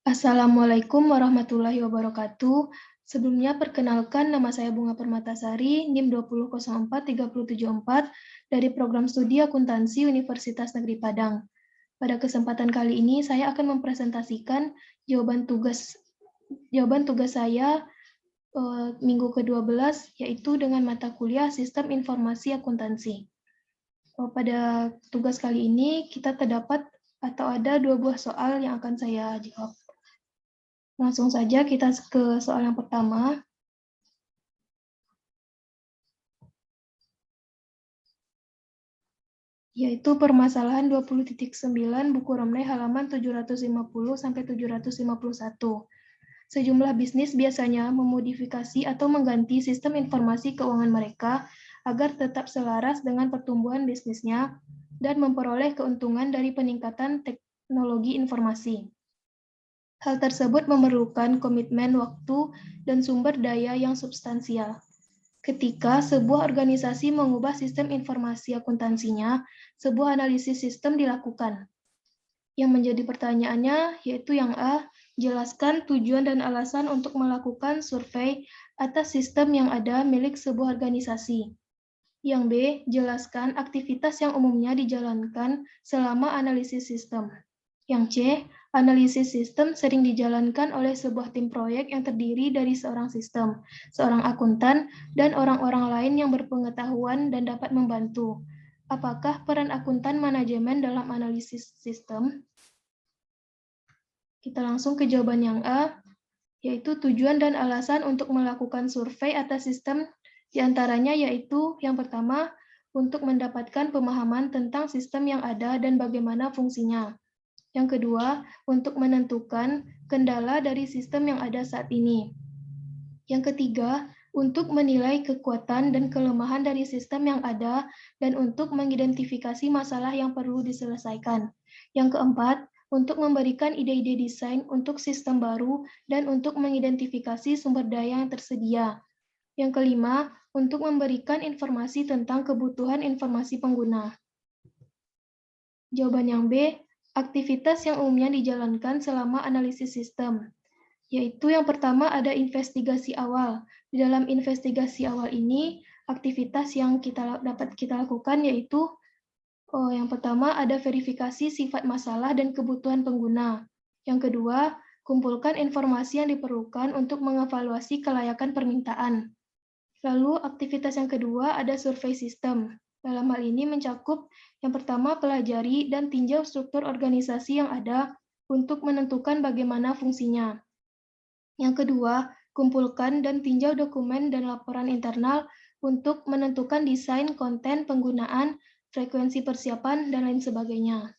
Assalamualaikum warahmatullahi wabarakatuh. Sebelumnya perkenalkan nama saya Bunga Permatasari, NIM 20043774 dari Program Studi Akuntansi Universitas Negeri Padang. Pada kesempatan kali ini saya akan mempresentasikan jawaban tugas saya minggu ke-12 yaitu dengan mata kuliah Sistem Informasi Akuntansi. Pada tugas kali ini kita terdapat atau ada 2 buah soal yang akan saya jawab. Langsung saja kita ke soal yang pertama. Yaitu permasalahan 20.9 buku Romney halaman 750-751. Sejumlah bisnis biasanya memodifikasi atau mengganti sistem informasi keuangan mereka agar tetap selaras dengan pertumbuhan bisnisnya dan memperoleh keuntungan dari peningkatan teknologi informasi. Hal tersebut memerlukan komitmen waktu dan sumber daya yang substansial. Ketika sebuah organisasi mengubah sistem informasi akuntansinya, sebuah analisis sistem dilakukan. Yang menjadi pertanyaannya yaitu yang A, jelaskan tujuan dan alasan untuk melakukan survei atas sistem yang ada milik sebuah organisasi. Yang B, jelaskan aktivitas yang umumnya dijalankan selama analisis sistem. Yang C, analisis sistem sering dijalankan oleh sebuah tim proyek yang terdiri dari seorang sistem, seorang akuntan, dan orang-orang lain yang berpengetahuan dan dapat membantu. Apakah peran akuntan manajemen dalam analisis sistem? Kita langsung ke jawaban yang A, yaitu tujuan dan alasan untuk melakukan survei atas sistem, diantaranya yaitu yang pertama, untuk mendapatkan pemahaman tentang sistem yang ada dan bagaimana fungsinya. Yang kedua, untuk menentukan kendala dari sistem yang ada saat ini. Yang ketiga, untuk menilai kekuatan dan kelemahan dari sistem yang ada dan untuk mengidentifikasi masalah yang perlu diselesaikan. Yang keempat, untuk memberikan ide-ide desain untuk sistem baru dan untuk mengidentifikasi sumber daya yang tersedia. Yang kelima, untuk memberikan informasi tentang kebutuhan informasi pengguna. Jawaban yang B, aktivitas yang umumnya dijalankan selama analisis sistem, yaitu yang pertama ada investigasi awal. Di dalam investigasi awal ini, aktivitas yang dapat kita lakukan yaitu yang pertama ada verifikasi sifat masalah dan kebutuhan pengguna. Yang kedua, kumpulkan informasi yang diperlukan untuk mengevaluasi kelayakan permintaan. Lalu aktivitas yang kedua ada survei sistem. Dalam hal ini mencakup yang pertama pelajari dan tinjau struktur organisasi yang ada untuk menentukan bagaimana fungsinya. Yang kedua, kumpulkan dan tinjau dokumen dan laporan internal untuk menentukan desain, konten, penggunaan, frekuensi persiapan, dan lain sebagainya.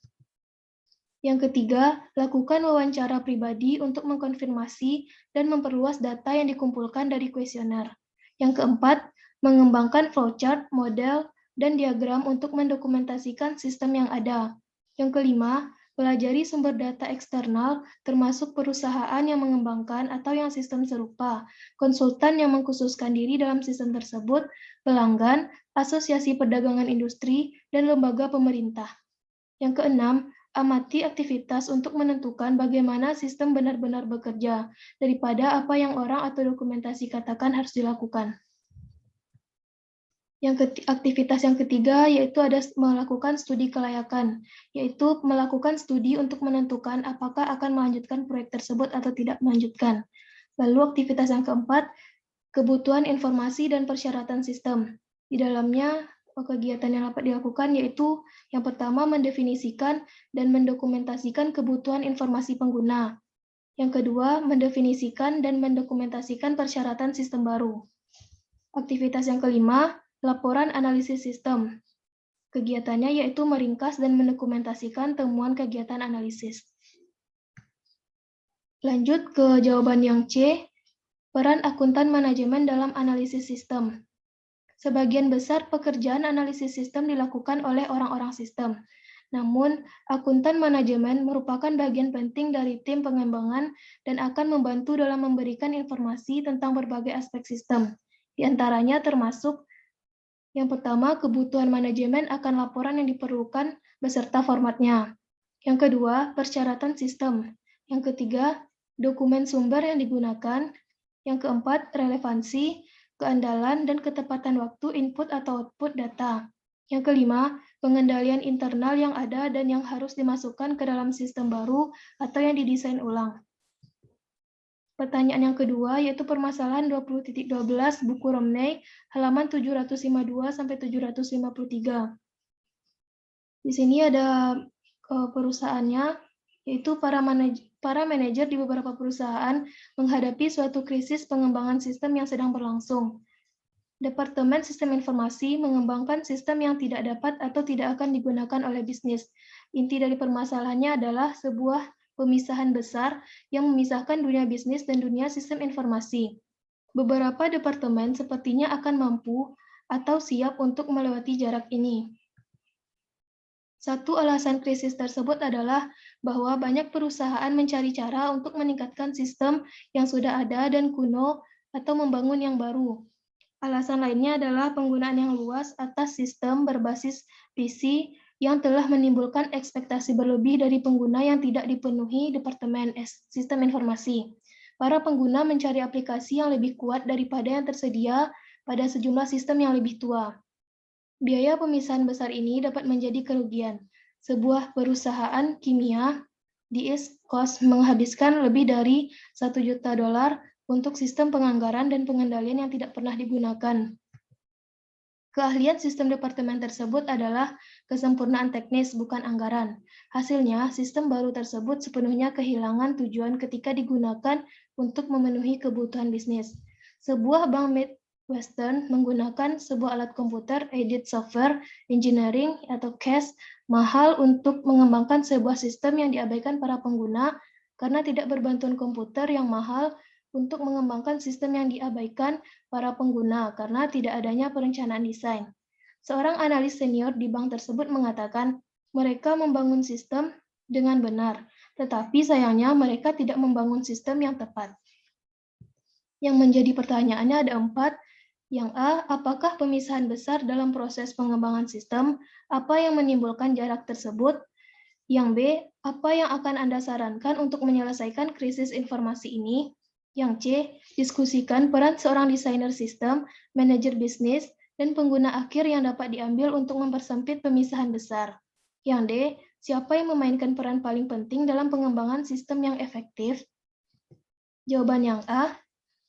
Yang ketiga, lakukan wawancara pribadi untuk mengkonfirmasi dan memperluas data yang dikumpulkan dari kuesioner. Yang keempat, mengembangkan flowchart, model, dan diagram untuk mendokumentasikan sistem yang ada. Yang kelima, pelajari sumber data eksternal, termasuk perusahaan yang mengembangkan atau yang sistem serupa, konsultan yang mengkhususkan diri dalam sistem tersebut, pelanggan, asosiasi perdagangan industri, dan lembaga pemerintah. Yang keenam, amati aktivitas untuk menentukan bagaimana sistem benar-benar bekerja, daripada apa yang orang atau dokumentasi katakan harus dilakukan. Aktivitas yang ketiga yaitu ada melakukan studi kelayakan, yaitu melakukan studi untuk menentukan apakah akan melanjutkan proyek tersebut atau tidak melanjutkan. Lalu aktivitas yang keempat, kebutuhan informasi dan persyaratan sistem. Di dalamnya kegiatan yang dapat dilakukan yaitu yang pertama mendefinisikan dan mendokumentasikan kebutuhan informasi pengguna. Yang kedua, mendefinisikan dan mendokumentasikan persyaratan sistem baru. Aktivitas yang kelima, laporan analisis sistem. Kegiatannya yaitu meringkas dan mendokumentasikan temuan kegiatan analisis. Lanjut ke jawaban yang C, peran akuntan manajemen dalam analisis sistem. Sebagian besar pekerjaan analisis sistem dilakukan oleh orang-orang sistem. Namun, akuntan manajemen merupakan bagian penting dari tim pengembangan dan akan membantu dalam memberikan informasi tentang berbagai aspek sistem. Di antaranya termasuk yang pertama, kebutuhan manajemen akan laporan yang diperlukan beserta formatnya. Yang kedua, persyaratan sistem. Yang ketiga, dokumen sumber yang digunakan. Yang keempat, relevansi, keandalan, dan ketepatan waktu input atau output data. Yang kelima, pengendalian internal yang ada dan yang harus dimasukkan ke dalam sistem baru atau yang didesain ulang. Pertanyaan yang kedua yaitu permasalahan 20.12 buku Romney halaman 752 sampai 753. Di sini ada perusahaannya, yaitu para manajer di beberapa perusahaan menghadapi suatu krisis pengembangan sistem yang sedang berlangsung. Departemen Sistem Informasi mengembangkan sistem yang tidak dapat atau tidak akan digunakan oleh bisnis. Inti dari permasalahannya adalah sebuah pemisahan besar yang memisahkan dunia bisnis dan dunia sistem informasi. Beberapa departemen sepertinya akan mampu atau siap untuk melewati jarak ini. Satu alasan krisis tersebut adalah bahwa banyak perusahaan mencari cara untuk meningkatkan sistem yang sudah ada dan kuno atau membangun yang baru. Alasan lainnya adalah penggunaan yang luas atas sistem berbasis PC yang telah menimbulkan ekspektasi berlebih dari pengguna yang tidak dipenuhi Departemen Sistem Informasi. Para pengguna mencari aplikasi yang lebih kuat daripada yang tersedia pada sejumlah sistem yang lebih tua. Biaya pemisahan besar ini dapat menjadi kerugian. Sebuah perusahaan kimia di East Coast menghabiskan lebih dari $1 juta untuk sistem penganggaran dan pengendalian yang tidak pernah digunakan. Keahlian sistem departemen tersebut adalah kesempurnaan teknis, bukan anggaran. Hasilnya, sistem baru tersebut sepenuhnya kehilangan tujuan ketika digunakan untuk memenuhi kebutuhan bisnis. Sebuah bank Western menggunakan sebuah alat komputer Aided Software Engineering atau CAS mahal untuk mengembangkan sebuah sistem yang diabaikan para pengguna karena tidak berbantuan komputer yang mahal untuk mengembangkan sistem yang diabaikan para pengguna karena tidak adanya perencanaan desain. Seorang analis senior di bank tersebut mengatakan mereka membangun sistem dengan benar, tetapi sayangnya mereka tidak membangun sistem yang tepat. Yang menjadi pertanyaannya ada 4. Yang A, apakah pemisahan besar dalam proses pengembangan sistem? Apa yang menimbulkan jarak tersebut? Yang B, apa yang akan Anda sarankan untuk menyelesaikan krisis informasi ini? Yang C, diskusikan peran seorang desainer sistem, manajer bisnis, dan pengguna akhir yang dapat diambil untuk mempersempit pemisahan besar. Yang D, siapa yang memainkan peran paling penting dalam pengembangan sistem yang efektif? Jawaban yang A,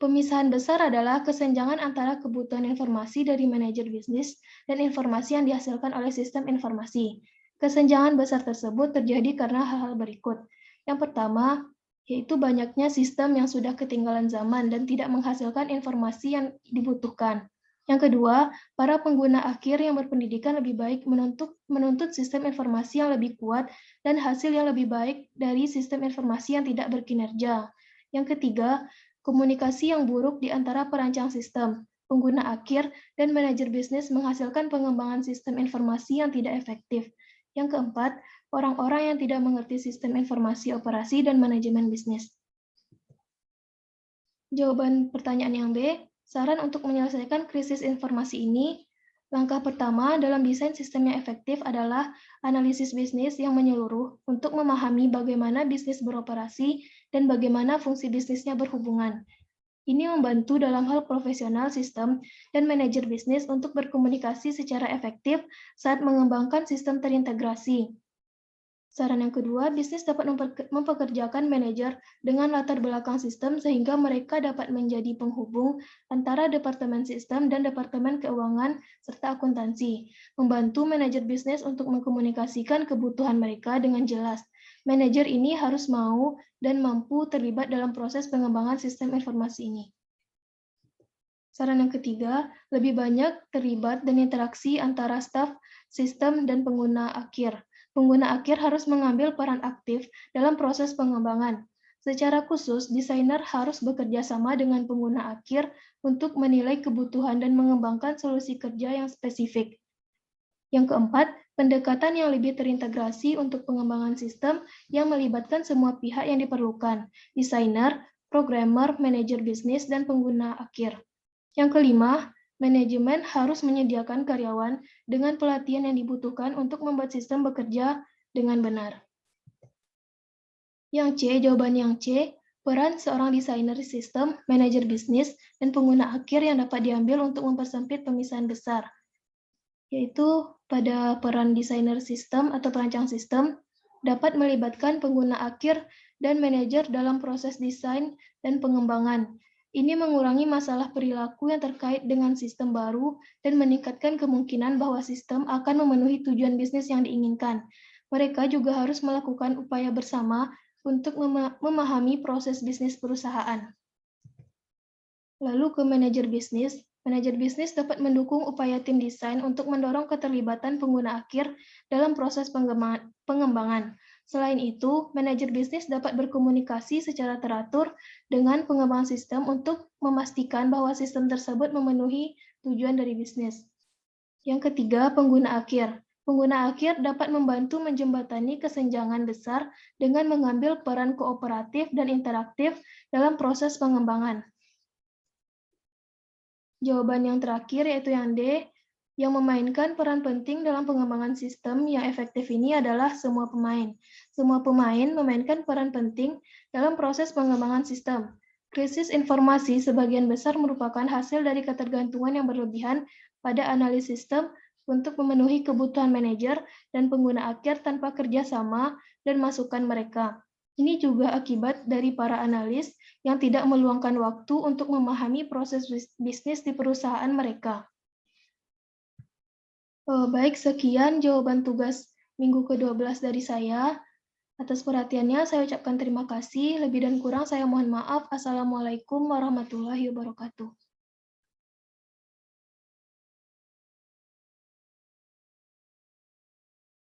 pemisahan besar adalah kesenjangan antara kebutuhan informasi dari manajer bisnis dan informasi yang dihasilkan oleh sistem informasi. Kesenjangan besar tersebut terjadi karena hal-hal berikut. Yang pertama, yaitu banyaknya sistem yang sudah ketinggalan zaman dan tidak menghasilkan informasi yang dibutuhkan. Yang kedua, para pengguna akhir yang berpendidikan lebih baik menuntut sistem informasi yang lebih kuat dan hasil yang lebih baik dari sistem informasi yang tidak berkinerja. Yang ketiga, komunikasi yang buruk di antara perancang sistem, pengguna akhir, dan manajer bisnis menghasilkan pengembangan sistem informasi yang tidak efektif. Yang keempat, orang-orang yang tidak mengerti sistem informasi operasi dan manajemen bisnis. Jawaban pertanyaan yang B, saran untuk menyelesaikan krisis informasi ini, langkah pertama dalam desain sistem yang efektif adalah analisis bisnis yang menyeluruh untuk memahami bagaimana bisnis beroperasi dan bagaimana fungsi bisnisnya berhubungan. Ini membantu dalam hal profesional sistem dan manajer bisnis untuk berkomunikasi secara efektif saat mengembangkan sistem terintegrasi. Saran yang kedua, bisnis dapat mempekerjakan manajer dengan latar belakang sistem sehingga mereka dapat menjadi penghubung antara departemen sistem dan departemen keuangan serta akuntansi, membantu manajer bisnis untuk mengkomunikasikan kebutuhan mereka dengan jelas. Manajer ini harus mau dan mampu terlibat dalam proses pengembangan sistem informasi ini. Saran yang ketiga, lebih banyak terlibat dan interaksi antara staf, sistem, dan pengguna akhir. Pengguna akhir harus mengambil peran aktif dalam proses pengembangan. Secara khusus, desainer harus bekerja sama dengan pengguna akhir untuk menilai kebutuhan dan mengembangkan solusi kerja yang spesifik. Yang keempat, pendekatan yang lebih terintegrasi untuk pengembangan sistem yang melibatkan semua pihak yang diperlukan, desainer, programmer, manajer bisnis, dan pengguna akhir. Yang kelima, manajemen harus menyediakan karyawan dengan pelatihan yang dibutuhkan untuk membuat sistem bekerja dengan benar. Yang C, jawaban yang C, Peran seorang desainer sistem, manajer bisnis, dan pengguna akhir yang dapat diambil untuk mempersempit pemisahan besar, yaitu pada peran desainer sistem atau perancang sistem dapat melibatkan pengguna akhir dan manajer dalam proses desain dan pengembangan. Ini mengurangi masalah perilaku yang terkait dengan sistem baru dan meningkatkan kemungkinan bahwa sistem akan memenuhi tujuan bisnis yang diinginkan. Mereka juga harus melakukan upaya bersama untuk memahami proses bisnis perusahaan. Lalu ke manajer bisnis dapat mendukung upaya tim desain untuk mendorong keterlibatan pengguna akhir dalam proses pengembangan. Selain itu, manajer bisnis dapat berkomunikasi secara teratur dengan pengembang sistem untuk memastikan bahwa sistem tersebut memenuhi tujuan dari bisnis. Yang ketiga, pengguna akhir. Pengguna akhir dapat membantu menjembatani kesenjangan besar dengan mengambil peran kooperatif dan interaktif dalam proses pengembangan. Jawaban yang terakhir yaitu yang D, yang memainkan peran penting dalam pengembangan sistem yang efektif ini adalah semua pemain. Semua pemain memainkan peran penting dalam proses pengembangan sistem. Krisis informasi sebagian besar merupakan hasil dari ketergantungan yang berlebihan pada analis sistem untuk memenuhi kebutuhan manajer dan pengguna akhir tanpa kerjasama dan masukan mereka. Ini juga akibat dari para analis yang tidak meluangkan waktu untuk memahami proses bisnis di perusahaan mereka. Baik, sekian jawaban tugas minggu ke-12 dari saya. Atas perhatiannya, saya ucapkan terima kasih. Lebih dan kurang saya mohon maaf. Assalamualaikum warahmatullahi wabarakatuh.